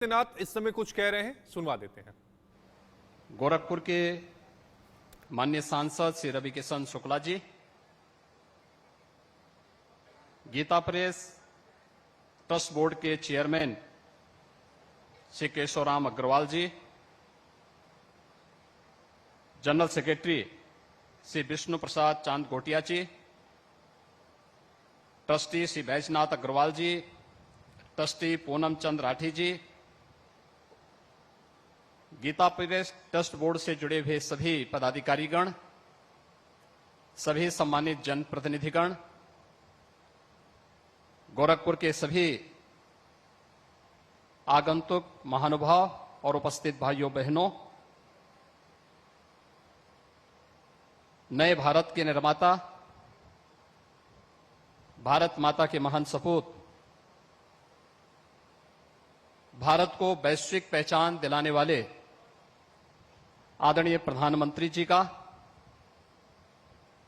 नाथ इस समय कुछ कह रहे हैं, सुनवा देते हैं। गोरखपुर के माननीय सांसद Shri Ravi Kishan Shukla ji, Gita press trust board के चेयरमैन श्री केशवराम अग्रवाल जी, जनरल सेक्रेटरी श्री विष्णु प्रसाद चांद गोटिया जी, ट्रस्टी श्री बैजनाथ अग्रवाल जी, ट्रस्टी पूनम चंद राठी जी, गीता प्रेस ट्रस्ट बोर्ड से जुड़े हुए सभी पदाधिकारीगण, सभी सम्मानित जनप्रतिनिधिगण, गोरखपुर के सभी आगंतुक महानुभाव और उपस्थित भाइयों बहनों, नए भारत के निर्माता, भारत माता के महान सपूत, भारत को वैश्विक पहचान दिलाने वाले आदरणीय प्रधानमंत्री जी का,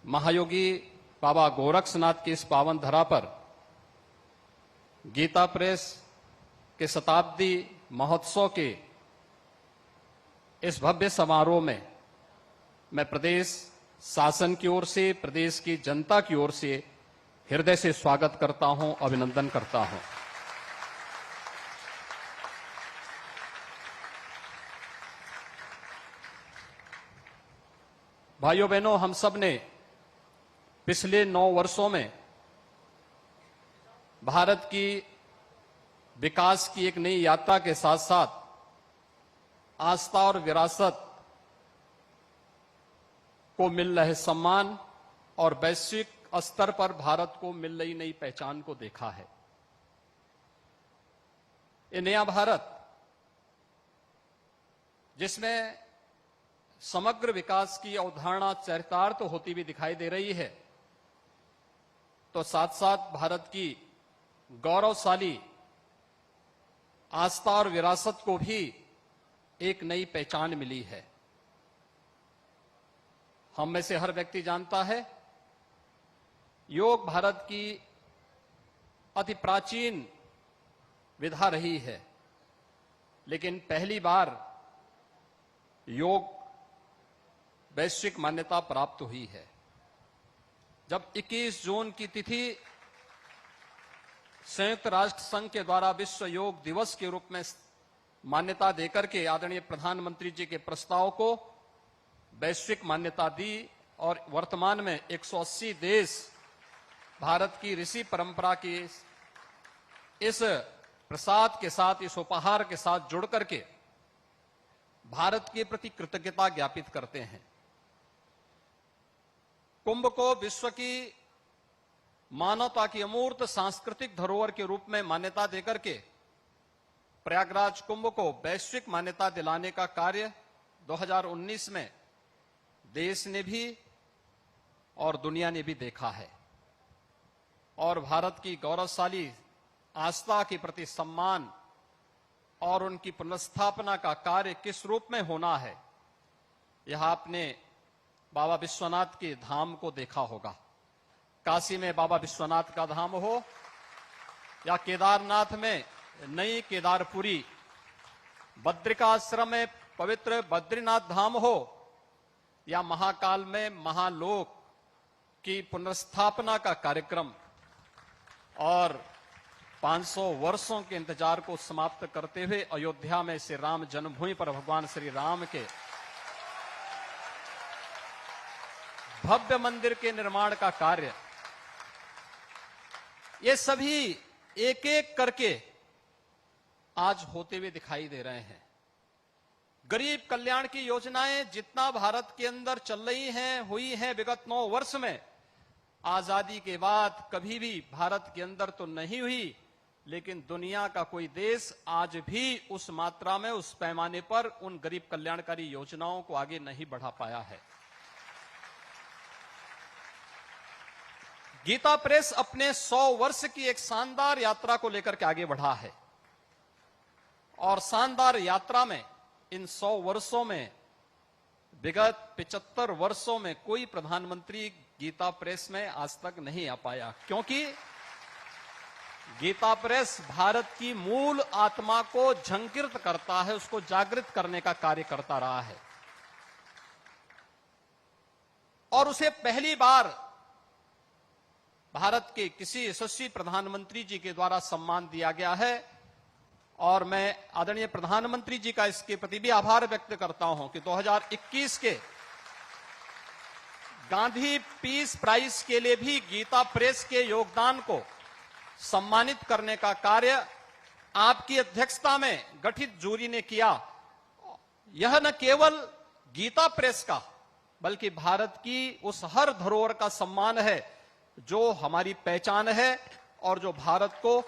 महायोगी बाबा गोरक्षनाथ की इस पावन धरा पर गीता प्रेस के शताब्दी महोत्सव के इस भव्य समारोह में मैं प्रदेश शासन की ओर से, प्रदेश की जनता की ओर से हृदय से स्वागत करता हूं, अभिनंदन करता हूं। भाइयों बहनों, हम सब ने पिछले 9 वर्षों में भारत की विकास की एक नई यात्रा के साथ साथ आस्था और विरासत को मिल रहे सम्मान और वैश्विक स्तर पर भारत को मिल रही नई पहचान को देखा है। ये नया भारत जिसमें समग्र विकास की अवधारणा चरितार्थ होती हुई दिखाई दे रही है, तो साथ साथ भारत की गौरवशाली आस्था और विरासत को भी एक नई पहचान मिली है। हम में से हर व्यक्ति जानता है, योग भारत की अति प्राचीन विधा रही है, लेकिन पहली बार योग वैश्विक मान्यता प्राप्त हुई है। जब 21 जून की तिथि संयुक्त राष्ट्र संघ के द्वारा विश्व योग दिवस के रूप में मान्यता देकर के आदरणीय प्रधानमंत्री जी के प्रस्ताव को वैश्विक मान्यता दी और वर्तमान में 180 देश भारत की ऋषि परंपरा की इस प्रसाद के साथ, इस उपहार के साथ जुड़ करके भारत के प्रति कृतज्ञता ज्ञापित करते हैं। कुंभ को विश्व की मानवता की अमूर्त सांस्कृतिक धरोहर के रूप में मान्यता देकर के प्रयागराज कुंभ को वैश्विक मान्यता दिलाने का कार्य 2019 में देश ने भी और दुनिया ने भी देखा है। और भारत की गौरवशाली आस्था के प्रति सम्मान और उनकी पुनर्स्थापना का कार्य किस रूप में होना है, यह आपने बाबा विश्वनाथ के धाम को देखा होगा। काशी में बाबा विश्वनाथ का धाम हो या केदारनाथ में नई केदारपुरी, बद्रिकाश्रम में पवित्र बद्रीनाथ धाम हो या महाकाल में महालोक की पुनर्स्थापना का कार्यक्रम और 500 वर्षों के इंतजार को समाप्त करते हुए अयोध्या में श्री राम जन्मभूमि पर भगवान श्री राम के भव्य मंदिर के निर्माण का कार्य, ये सभी एक एक करके आज होते हुए दिखाई दे रहे हैं। गरीब कल्याण की योजनाएं जितना भारत के अंदर चल रही हैं, हुई हैं विगत 9 वर्ष में, आजादी के बाद कभी भी भारत के अंदर तो नहीं हुई, लेकिन दुनिया का कोई देश आज भी उस मात्रा में, उस पैमाने पर उन गरीब कल्याणकारी योजनाओं को आगे नहीं बढ़ा पाया है। गीता प्रेस अपने 100 वर्ष की एक शानदार यात्रा को लेकर के आगे बढ़ा है और शानदार यात्रा में इन 100 वर्षों में विगत 75 वर्षों में कोई प्रधानमंत्री गीता प्रेस में आज तक नहीं आ पाया, क्योंकि गीता प्रेस भारत की मूल आत्मा को झंकृत करता है, उसको जागृत करने का कार्य करता रहा है। और उसे पहली बार भारत के किसी यशस्वी प्रधानमंत्री जी के द्वारा सम्मान दिया गया है। और मैं आदरणीय प्रधानमंत्री जी का इसके प्रति भी आभार व्यक्त करता हूं कि 2021 के गांधी पीस प्राइज के लिए भी गीता प्रेस के योगदान को सम्मानित करने का कार्य आपकी अध्यक्षता में गठित जूरी ने किया। यह न केवल गीता प्रेस का बल्कि भारत की उस हर धरोहर का सम्मान है जो हमारी पहचान है और जो भारत को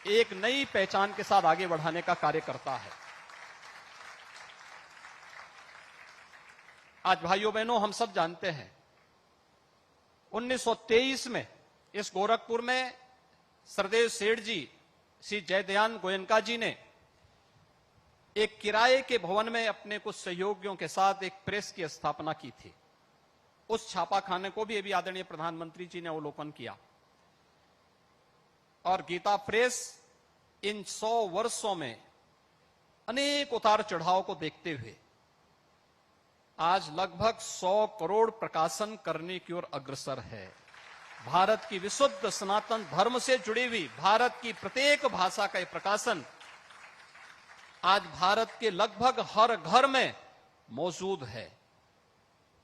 एक नई पहचान के साथ आगे बढ़ाने का कार्य करता है। आज भाइयों बहनों, हम सब जानते हैं 1923 में इस गोरखपुर में सरदेव सेठ जी, श्री जयदयान गोयनका जी ने एक किराए के भवन में अपने कुछ सहयोगियों के साथ एक प्रेस की स्थापना की थी। उस छापाखाने को भी अभी आदरणीय प्रधानमंत्री जी ने अवलोकन किया। और गीता प्रेस इन 100 वर्षों में अनेक उतार चढ़ाव को देखते हुए आज लगभग 100 करोड़ प्रकाशन करने की ओर अग्रसर है। भारत की विशुद्ध सनातन धर्म से जुड़ी हुई भारत की प्रत्येक भाषा का प्रकाशन आज भारत के लगभग हर घर में मौजूद है।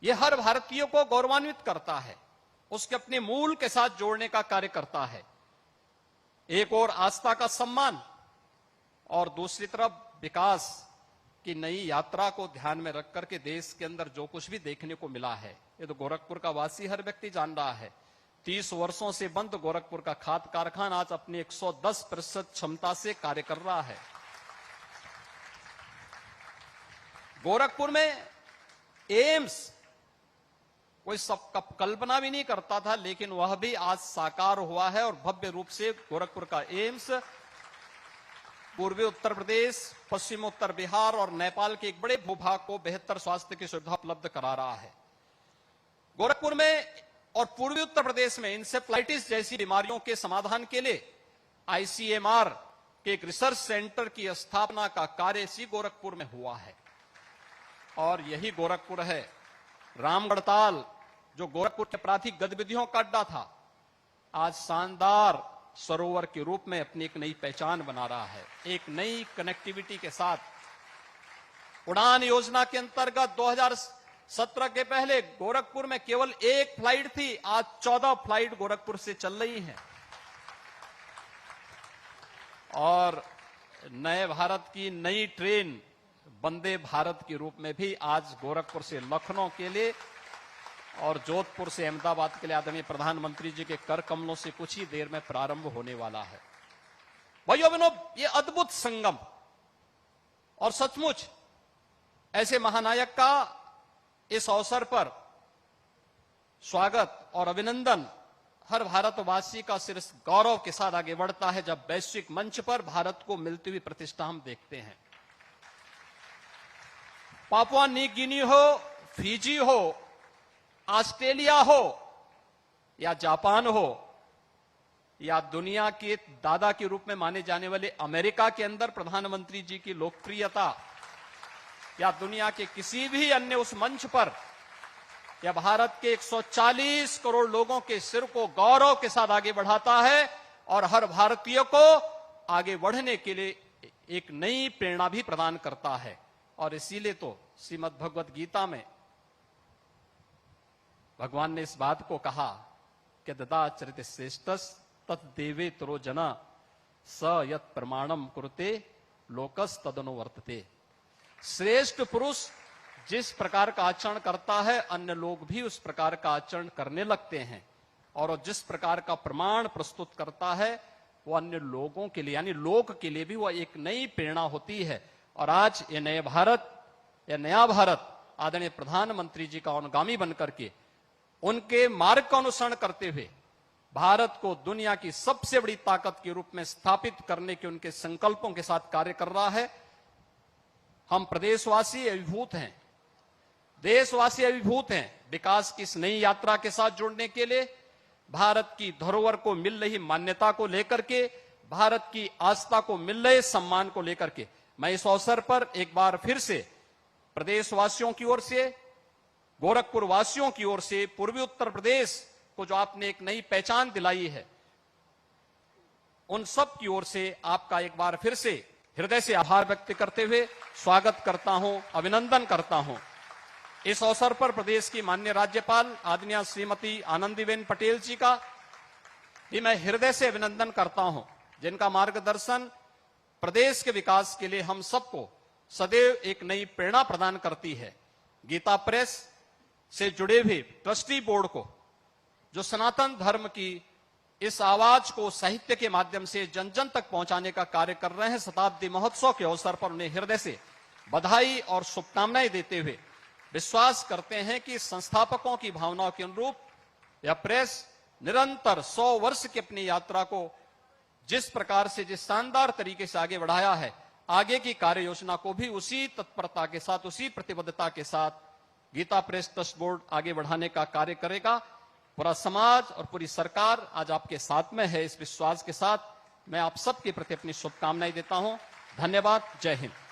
यह हर भारतीय को गौरवान्वित करता है, उसके अपने मूल के साथ जोड़ने का कार्य करता है। एक और आस्था का सम्मान और दूसरी तरफ विकास की नई यात्रा को ध्यान में रख करके देश के अंदर जो कुछ भी देखने को मिला है, ये तो गोरखपुर का वासी हर व्यक्ति जान रहा है। 30 वर्षों से बंद गोरखपुर का खाद कारखाना आज अपनी 110% क्षमता से कार्य कर रहा है। गोरखपुर में एम्स कोई सब कल्पना भी नहीं करता था, लेकिन वह भी आज साकार हुआ है और भव्य रूप से गोरखपुर का एम्स पूर्वी उत्तर प्रदेश, पश्चिम उत्तर बिहार और नेपाल के एक बड़े भूभाग को बेहतर स्वास्थ्य की सुविधा उपलब्ध करा रहा है। गोरखपुर में और पूर्वी उत्तर प्रदेश में इंसेफ्लाइटिस जैसी बीमारियों के समाधान के लिए आईसीएमआर के एक रिसर्च सेंटर की स्थापना का कार्य इसी गोरखपुर में हुआ है। और यही गोरखपुर है रामगढ़ताल, जो गोरखपुर के आपराधिक गतिविधियों का अड्डा था, आज शानदार सरोवर के रूप में अपनी एक नई पहचान बना रहा है। एक नई कनेक्टिविटी के साथ उड़ान योजना के अंतर्गत 2017 के पहले गोरखपुर में केवल एक फ्लाइट थी, आज 14 फ्लाइट गोरखपुर से चल रही हैं। और नए भारत की नई ट्रेन वंदे भारत के रूप में भी आज गोरखपुर से लखनऊ के लिए और जोधपुर से अहमदाबाद के लिए आदरणीय प्रधानमंत्री जी के कर कमलों से कुछ ही देर में प्रारंभ होने वाला है। भाइयों बहनों, ये अद्भुत संगम और सचमुच ऐसे महानायक का इस अवसर पर स्वागत और अभिनंदन हर भारतवासी का सिर गौरव के साथ आगे बढ़ता है जब वैश्विक मंच पर भारत को मिलती हुई प्रतिष्ठा हम देखते हैं। पापुआ न्यू गिनी हो, फिजी हो, ऑस्ट्रेलिया हो या जापान हो या दुनिया के दादा के रूप में माने जाने वाले अमेरिका के अंदर प्रधानमंत्री जी की लोकप्रियता या दुनिया के किसी भी अन्य उस मंच पर या भारत के 140 करोड़ लोगों के सिर को गौरव के साथ आगे बढ़ाता है और हर भारतीय को आगे बढ़ने के लिए एक नई प्रेरणा भी प्रदान करता है। और इसीलिए तो श्रीमद् भगवत गीता में भगवान ने इस बात को कहा कि ददा चरित श्रेष्ठस तत्देवे तरो जना स यत प्रमाणम कुरुते लोकस तदनुवर्तते। श्रेष्ठ पुरुष जिस प्रकार का आचरण करता है अन्य लोग भी उस प्रकार का आचरण करने लगते हैं और जिस प्रकार का प्रमाण प्रस्तुत करता है वो अन्य लोगों के लिए यानी लोक के लिए भी वह एक नई प्रेरणा होती है। और आज ये नए भारत या नया भारत आदरणीय प्रधानमंत्री जी का अनुगामी बनकर के उनके मार्ग का अनुसरण करते हुए भारत को दुनिया की सबसे बड़ी ताकत के रूप में स्थापित करने के उनके संकल्पों के साथ कार्य कर रहा है। हम प्रदेशवासी अभिभूत हैं, देशवासी अभिभूत हैं विकास की इस नई यात्रा के साथ जुड़ने के लिए, भारत की धरोहर को मिल रही मान्यता को लेकर के, भारत की आस्था को मिल रहे सम्मान को लेकर के मैं इस अवसर पर एक बार फिर से प्रदेशवासियों की ओर से, गोरखपुर वासियों की ओर से, पूर्वी उत्तर प्रदेश को जो आपने एक नई पहचान दिलाई है, उन सब की ओर से आपका एक बार फिर से हृदय से आभार व्यक्त करते हुए स्वागत करता हूं, अभिनंदन करता हूं। इस अवसर पर प्रदेश की माननीय राज्यपाल आदरणीय श्रीमती आनंदीबेन पटेल जी का भी मैं हृदय से अभिनंदन करता हूं, जिनका मार्गदर्शन प्रदेश के विकास के लिए हम सबको सदैव एक नई प्रेरणा प्रदान करती है। गीता प्रेस से जुड़े हुए ट्रस्टी बोर्ड को, जो सनातन धर्म की इस आवाज को साहित्य के माध्यम से जन जन तक पहुंचाने का कार्य कर रहे हैं, शताब्दी महोत्सव के अवसर पर उन्हें हृदय से बधाई और शुभकामनाएं देते हुए विश्वास करते हैं कि संस्थापकों की भावनाओं के अनुरूप यह प्रेस निरंतर 100 वर्ष की अपनी यात्रा को जिस प्रकार से, जिस शानदार तरीके से आगे बढ़ाया है, आगे की कार्य योजना को भी उसी तत्परता के साथ, उसी प्रतिबद्धता के साथ गीता प्रेस ट्रस्ट बोर्ड आगे बढ़ाने का कार्य करेगा। पूरा समाज और पूरी सरकार आज आपके साथ में है। इस विश्वास के साथ मैं आप सबके प्रति अपनी शुभकामनाएं देता हूं। धन्यवाद। जय हिंद।